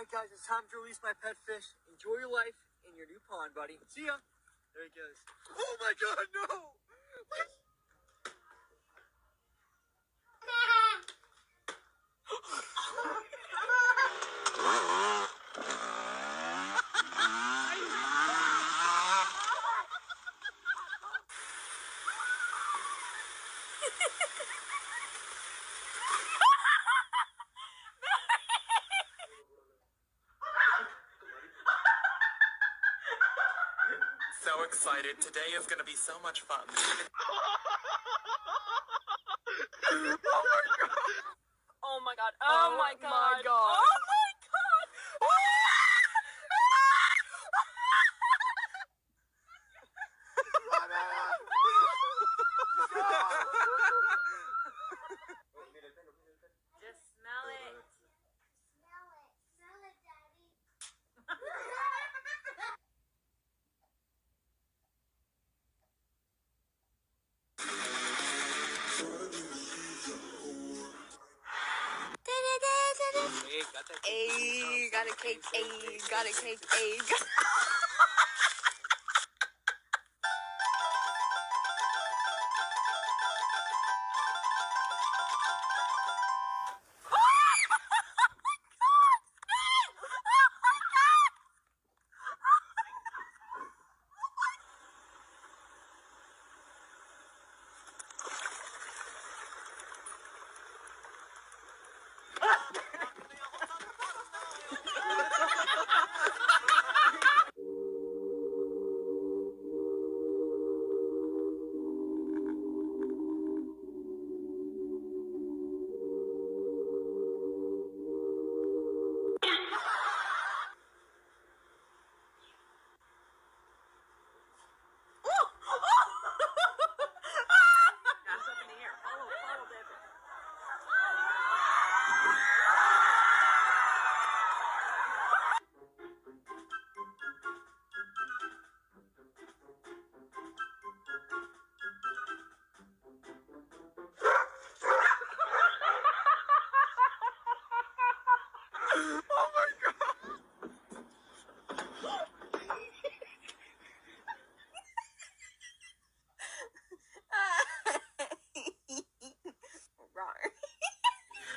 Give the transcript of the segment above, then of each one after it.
Alright guys, it's time to release my pet fish. Enjoy your life in your new pond, buddy. See ya! There he goes. Oh my god, no! So excited. Today is gonna be so much fun. Oh my god. Oh my god. My god. Oh my god. Just smell it. Smell it, Daddy. Hey, got that Ayy, got a cake. Ayy, got a cake. Ayy. Hands up in the air. Follow David.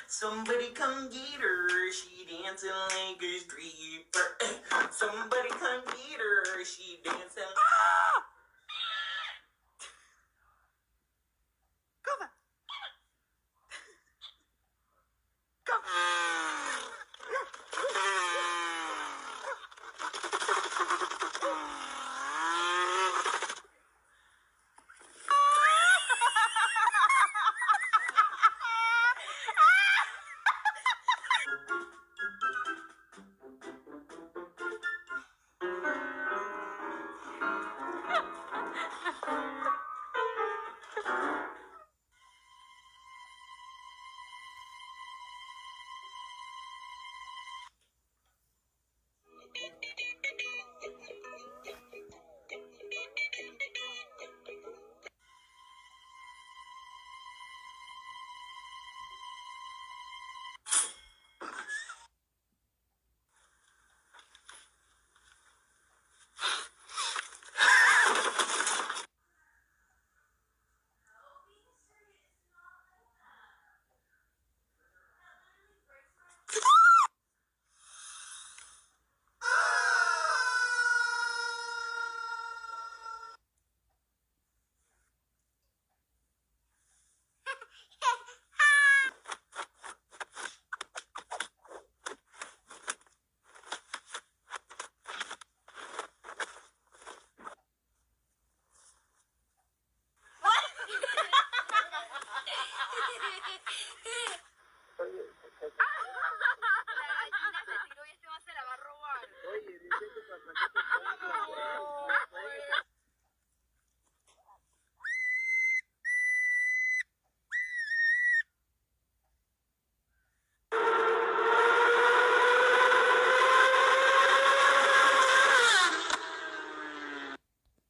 Somebody come get her, she dancing like a stripper. Somebody come get her, she dancing. Ah! Come on.